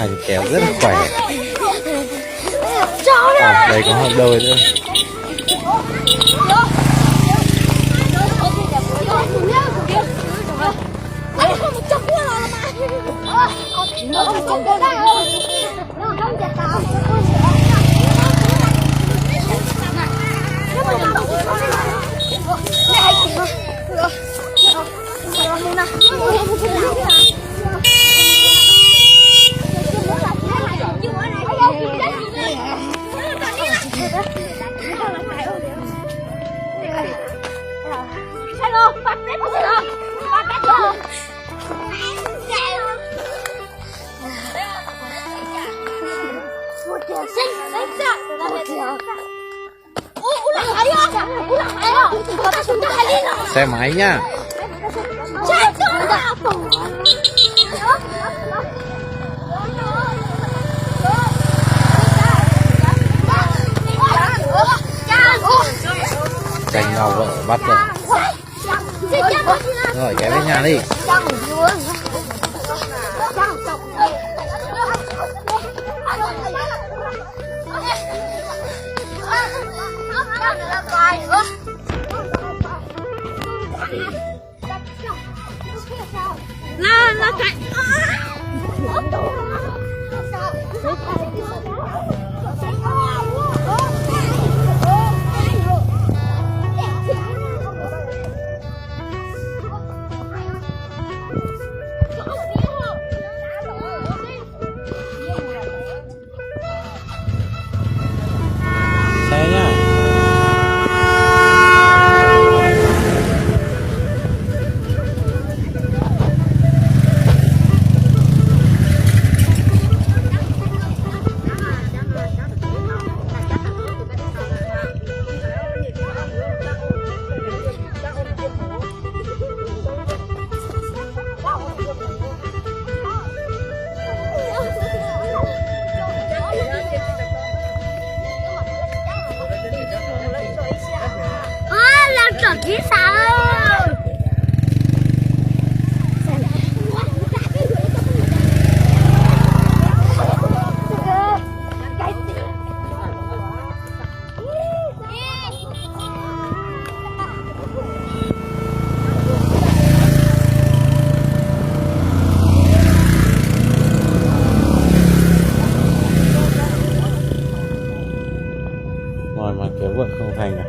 Ai kéo rất là khỏe. Đây có một đôi nữa. Xe máy nha. Tranh nhau vợ bắt rồi. Rồi kéo về nhà đi. Nó chạy. Xe nhá. Phía sau Rồi mà kéo vượt không thành à?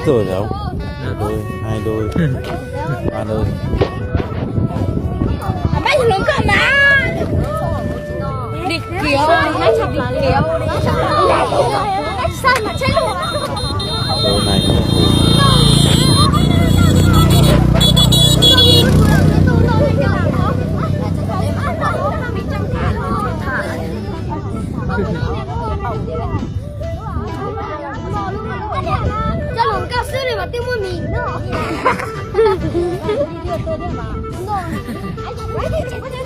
tuổi đâu? Một đôi, hai đôi, ba đôi. Bác lớn cơ mà. Đi kiểu, nó chọc là kiểu. Sao mà chết luôn? Đôi này cũng được. Cho lồng cao su này mà tiêu mua mì nữa. Khó đó, kéo kéo.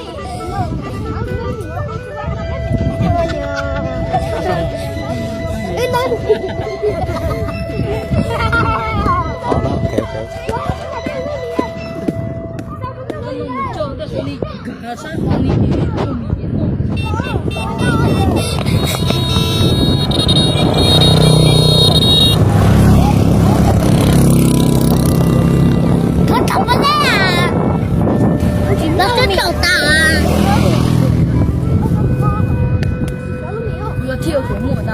Nó chọc vào đây à? Nó cứ chọc tao à? Vừa thiêu của mùa đó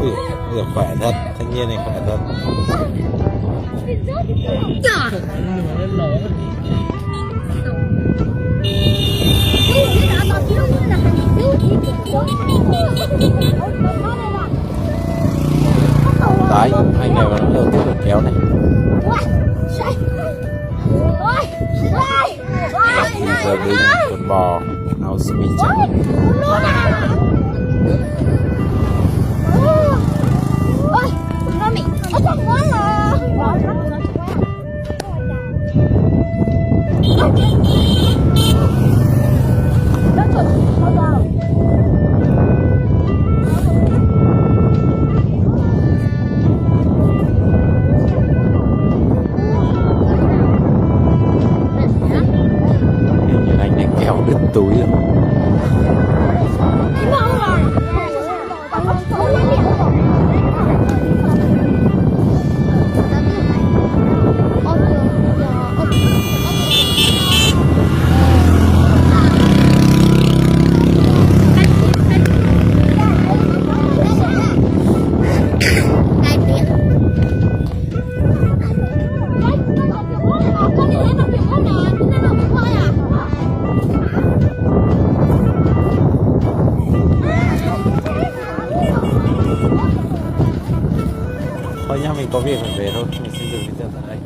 Ui, bây giờ khỏe thật, thanh niên này khỏe thật. Đấy, anh này vẫn đầu tiên được kéo này. Giờ đi con bò, áo sơ mi trắng. Hình như anh này kéo đứt túi rồi. Thôi nhá, mình có việc phải về thôi, mình xin dừng video tại đây.